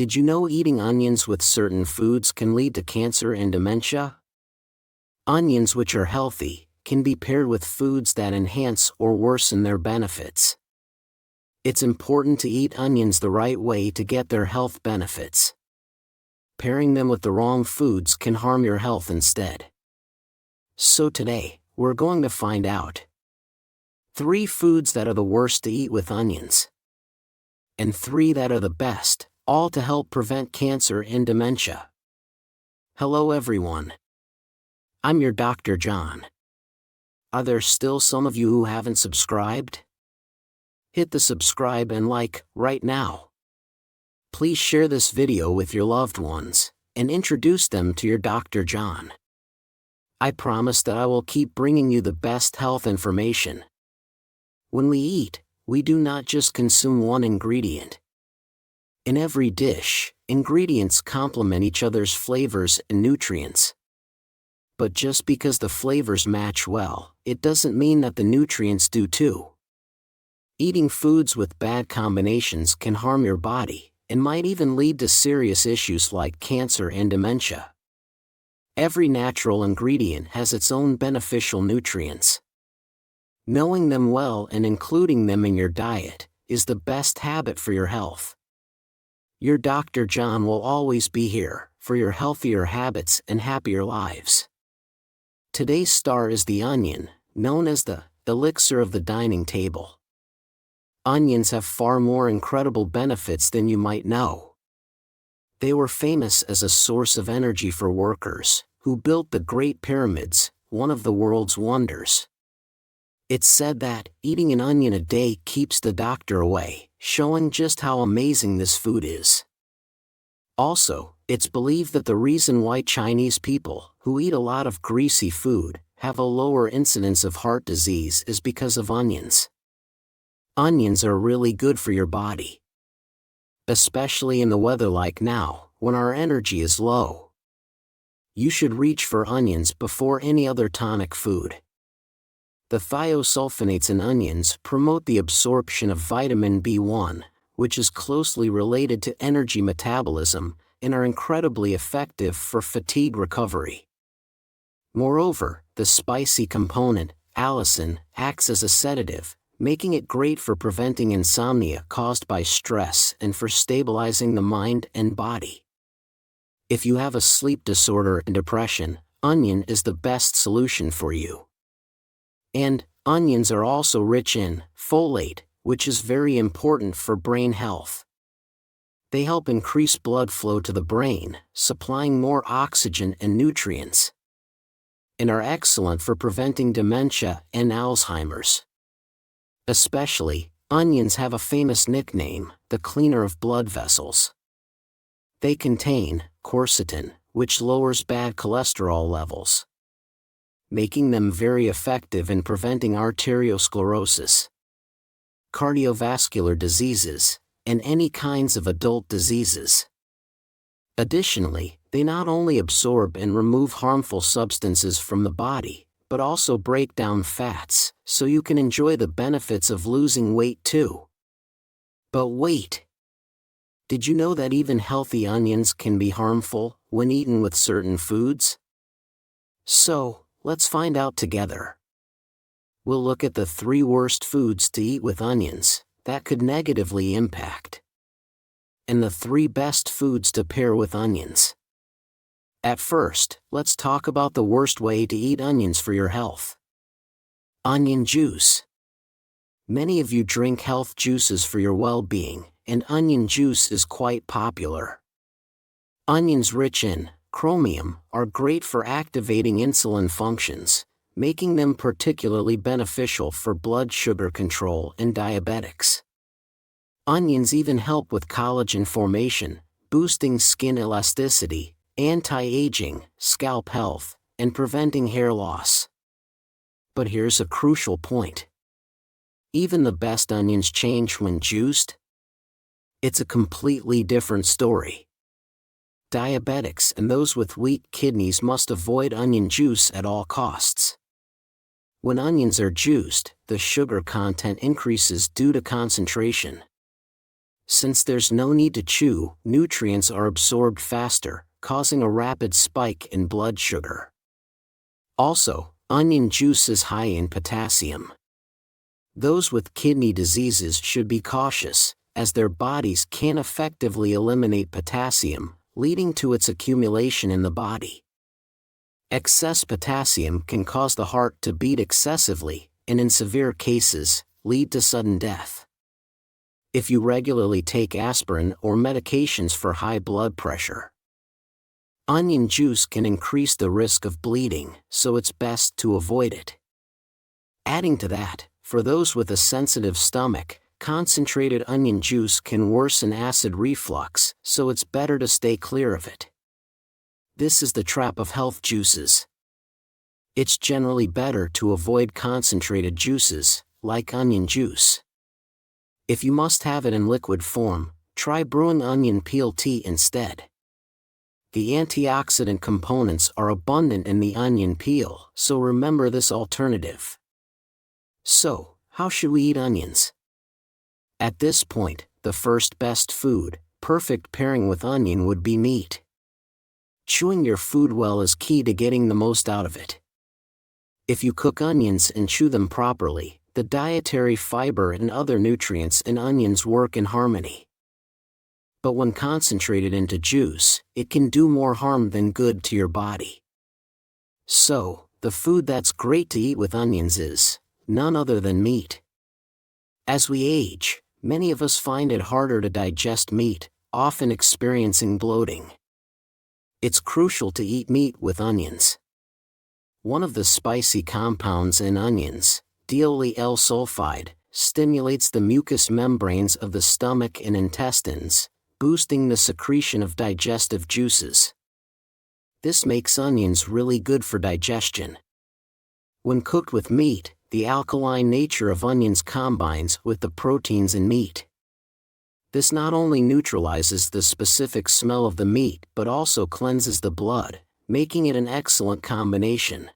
Did you know eating onions with certain foods can lead to cancer and dementia? Onions, which are healthy, can be paired with foods that enhance or worsen their benefits. It's important to eat onions the right way to get their health benefits. Pairing them with the wrong foods can harm your health instead. So today, we're going to find out 3 foods that are the worst to eat with onions, and 3 that are the best, all to help prevent cancer and dementia. Hello everyone. I'm your Dr. John. Are there still some of you who haven't subscribed? Hit the subscribe and like right now. Please share this video with your loved ones, and introduce them to your Dr. John. I promise that I will keep bringing you the best health information. When we eat, we do not just consume one ingredient. In every dish, ingredients complement each other's flavors and nutrients. But just because the flavors match well, it doesn't mean that the nutrients do too. Eating foods with bad combinations can harm your body, and might even lead to serious issues like cancer and dementia. Every natural ingredient has its own beneficial nutrients. Knowing them well and including them in your diet is the best habit for your health. Your Dr. John will always be here for your healthier habits and happier lives. Today's star is the onion, known as the elixir of the dining table. Onions have far more incredible benefits than you might know. They were famous as a source of energy for workers who built the Great Pyramids, one of the world's wonders. It's said that eating an onion a day keeps the doctor away, showing just how amazing this food is. Also, it's believed that the reason why Chinese people, who eat a lot of greasy food, have a lower incidence of heart disease is because of onions. Onions are really good for your body. Especially in the weather like now, when our energy is low. You should reach for onions before any other tonic food. The thiosulfonates in onions promote the absorption of vitamin B1, which is closely related to energy metabolism, and are incredibly effective for fatigue recovery. Moreover, the spicy component, allicin, acts as a sedative, making it great for preventing insomnia caused by stress and for stabilizing the mind and body. If you have a sleep disorder and depression, onion is the best solution for you. And onions are also rich in folate, which is very important for brain health. They help increase blood flow to the brain, supplying more oxygen and nutrients, and are excellent for preventing dementia and Alzheimer's. Especially, onions have a famous nickname, the cleaner of blood vessels. They contain quercetin, which lowers bad cholesterol levels, making them very effective in preventing arteriosclerosis, cardiovascular diseases, and any kinds of adult diseases. Additionally, they not only absorb and remove harmful substances from the body, but also break down fats, so you can enjoy the benefits of losing weight too. But wait! Did you know that even healthy onions can be harmful when eaten with certain foods? So, let's find out together. We'll look at the 3 worst foods to eat with onions that could negatively impact, and the 3 best foods to pair with onions. At first, let's talk about the worst way to eat onions for your health. Onion juice. Many of you drink health juices for your well-being, and onion juice is quite popular. Onions rich in chromium are great for activating insulin functions, making them particularly beneficial for blood sugar control and diabetics. Onions even help with collagen formation, boosting skin elasticity, anti-aging, scalp health, and preventing hair loss. But here's a crucial point. Even the best onions change when juiced. It's a completely different story. Diabetics and those with weak kidneys must avoid onion juice at all costs. When onions are juiced, the sugar content increases due to concentration. Since there's no need to chew, nutrients are absorbed faster, causing a rapid spike in blood sugar. Also, onion juice is high in potassium. Those with kidney diseases should be cautious, as their bodies can't effectively eliminate potassium, leading to its accumulation in the body. Excess potassium can cause the heart to beat excessively, and in severe cases, lead to sudden death. If you regularly take aspirin or medications for high blood pressure, onion juice can increase the risk of bleeding, so it's best to avoid it. Adding to that, for those with a sensitive stomach, concentrated onion juice can worsen acid reflux, so it's better to stay clear of it. This is the trap of health juices. It's generally better to avoid concentrated juices, like onion juice. If you must have it in liquid form, try brewing onion peel tea instead. The antioxidant components are abundant in the onion peel, so remember this alternative. So, how should we eat onions? At this point, the first best food, perfect pairing with onion would be meat. Chewing your food well is key to getting the most out of it. If you cook onions and chew them properly, the dietary fiber and other nutrients in onions work in harmony. But when concentrated into juice, it can do more harm than good to your body. So, the food that's great to eat with onions is none other than meat. As we age, many of us find it harder to digest meat, often experiencing bloating. It's crucial to eat meat with onions. One of the spicy compounds in onions, diol sulfide, stimulates the mucous membranes of the stomach and intestines, boosting the secretion of digestive juices. This makes onions really good for digestion. When cooked with meat, the alkaline nature of onions combines with the proteins in meat. This not only neutralizes the specific smell of the meat but also cleanses the blood, making it an excellent combination.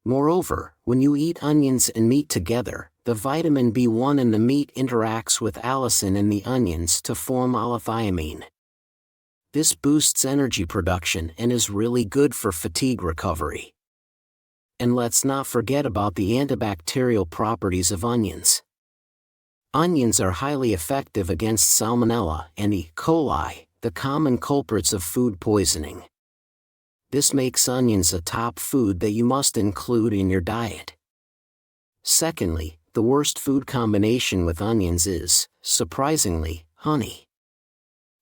Moreover, when you eat onions and meat together, the vitamin B1 in the meat interacts with allicin in the onions to form L-thiamine. This boosts energy production and is really good for fatigue recovery. And let's not forget about the antibacterial properties of onions. Onions are highly effective against Salmonella and E. coli, the common culprits of food poisoning. This makes onions a top food that you must include in your diet. Secondly, the worst food combination with onions is, surprisingly, honey.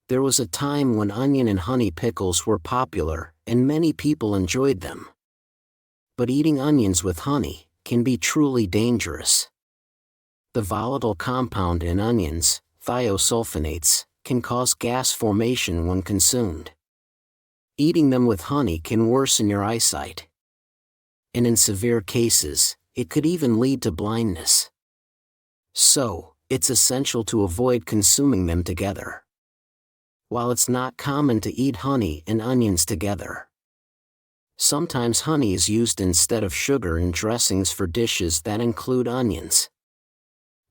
There was a time when onion and honey pickles were popular, and many people enjoyed them. But eating onions with honey can be truly dangerous. The volatile compound in onions, thiosulfonates, can cause gas formation when consumed. Eating them with honey can worsen your eyesight. And in severe cases, it could even lead to blindness. So, it's essential to avoid consuming them together. While it's not common to eat honey and onions together, sometimes honey is used instead of sugar in dressings for dishes that include onions.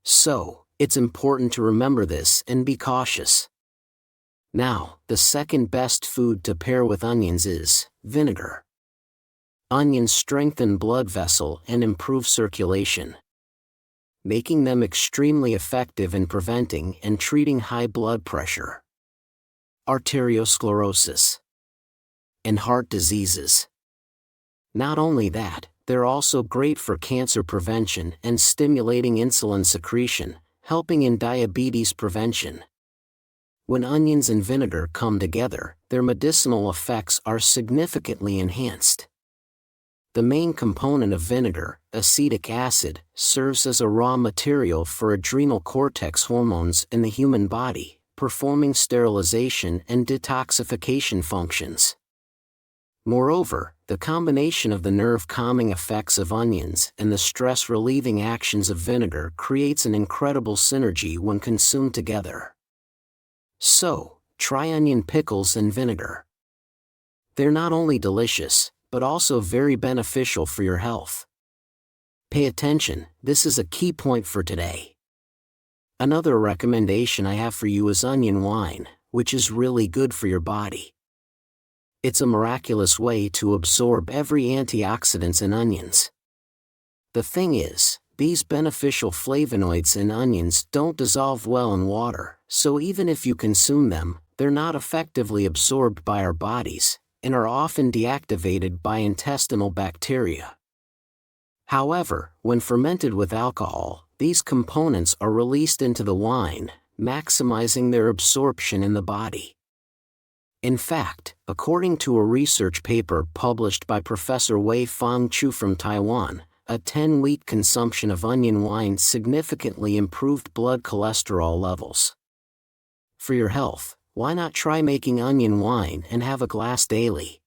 So, it's important to remember this and be cautious. Now, the second best food to pair with onions is vinegar. Onions strengthen blood vessel and improve circulation, making them extremely effective in preventing and treating high blood pressure, arteriosclerosis, and heart diseases. Not only that, they're also great for cancer prevention and stimulating insulin secretion, helping in diabetes prevention. When onions and vinegar come together, their medicinal effects are significantly enhanced. The main component of vinegar, acetic acid, serves as a raw material for adrenal cortex hormones in the human body, performing sterilization and detoxification functions. Moreover, the combination of the nerve-calming effects of onions and the stress-relieving actions of vinegar creates an incredible synergy when consumed together. So, try onion pickles and vinegar. They're not only delicious, but also very beneficial for your health. Pay attention, this is a key point for today. Another recommendation I have for you is onion wine, which is really good for your body. It's a miraculous way to absorb every antioxidants in onions. The thing is, these beneficial flavonoids in onions don't dissolve well in water, so even if you consume them, they're not effectively absorbed by our bodies, and are often deactivated by intestinal bacteria. However, when fermented with alcohol, these components are released into the wine, maximizing their absorption in the body. In fact, according to a research paper published by Professor Wei-Fang Chu from Taiwan, a 10-week consumption of onion wine significantly improved blood cholesterol levels. For your health, why not try making onion wine and have a glass daily?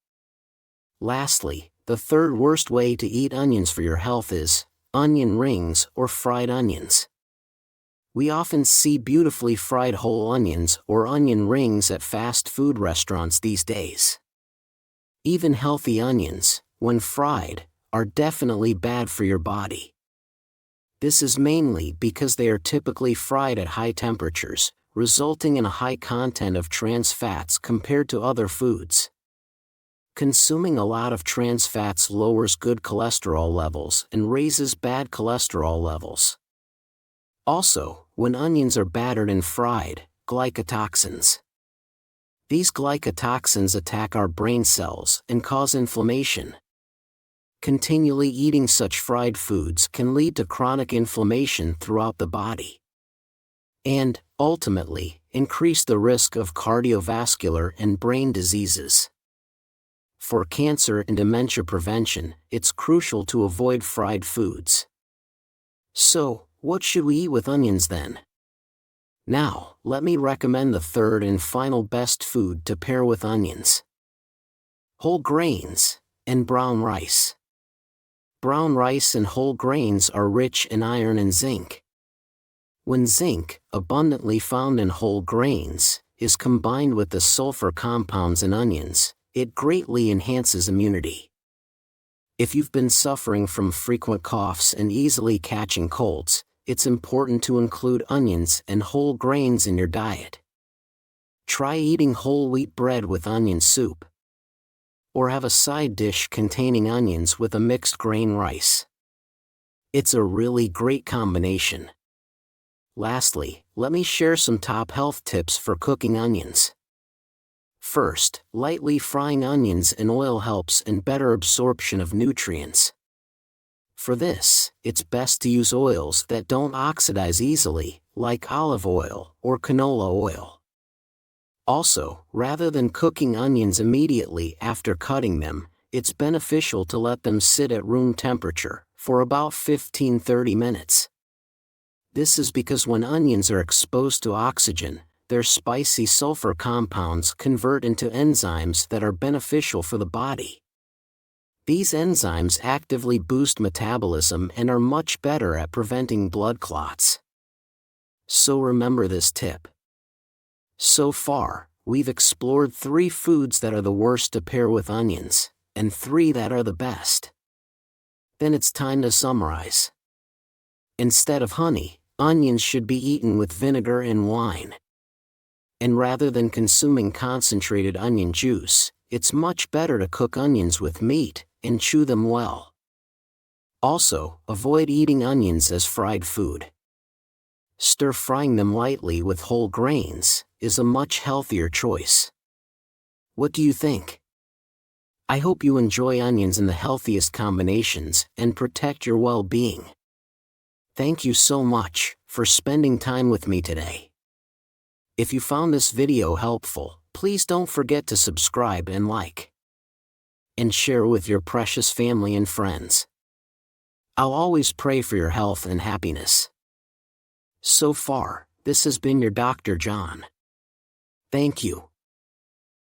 Lastly, the third worst way to eat onions for your health is onion rings or fried onions. We often see beautifully fried whole onions or onion rings at fast food restaurants these days. Even healthy onions, when fried, are definitely bad for your body. This is mainly because they are typically fried at high temperatures, resulting in a high content of trans fats compared to other foods. Consuming a lot of trans fats lowers good cholesterol levels and raises bad cholesterol levels. Also, when onions are battered and fried, glycotoxins. These glycotoxins attack our brain cells and cause inflammation. Continually eating such fried foods can lead to chronic inflammation throughout the body. And, ultimately, increase the risk of cardiovascular and brain diseases. For cancer and dementia prevention, it's crucial to avoid fried foods. So, what should we eat with onions then? Now, let me recommend the third and final best food to pair with onions. Whole grains and brown rice. Brown rice and whole grains are rich in iron and zinc. When zinc, abundantly found in whole grains, is combined with the sulfur compounds in onions, it greatly enhances immunity. If you've been suffering from frequent coughs and easily catching colds, it's important to include onions and whole grains in your diet. Try eating whole wheat bread with onion soup. Or have a side dish containing onions with a mixed grain rice. It's a really great combination. Lastly, let me share some top health tips for cooking onions. First, lightly frying onions in oil helps in better absorption of nutrients. For this, it's best to use oils that don't oxidize easily, like olive oil or canola oil. Also, rather than cooking onions immediately after cutting them, it's beneficial to let them sit at room temperature for about 15-30 minutes. This is because when onions are exposed to oxygen, their spicy sulfur compounds convert into enzymes that are beneficial for the body. These enzymes actively boost metabolism and are much better at preventing blood clots. So remember this tip. So far, we've explored 3 foods that are the worst to pair with onions, and 3 that are the best. Then it's time to summarize. Instead of honey, onions should be eaten with vinegar and wine. And rather than consuming concentrated onion juice, it's much better to cook onions with meat and chew them well. Also, avoid eating onions as fried food. Stir-frying them lightly with whole grains is a much healthier choice. What do you think? I hope you enjoy onions in the healthiest combinations and protect your well-being. Thank you so much for spending time with me today. If you found this video helpful, please don't forget to subscribe and like. And share with your precious family and friends. I'll always pray for your health and happiness. So far, this has been your Dr. John. Thank you.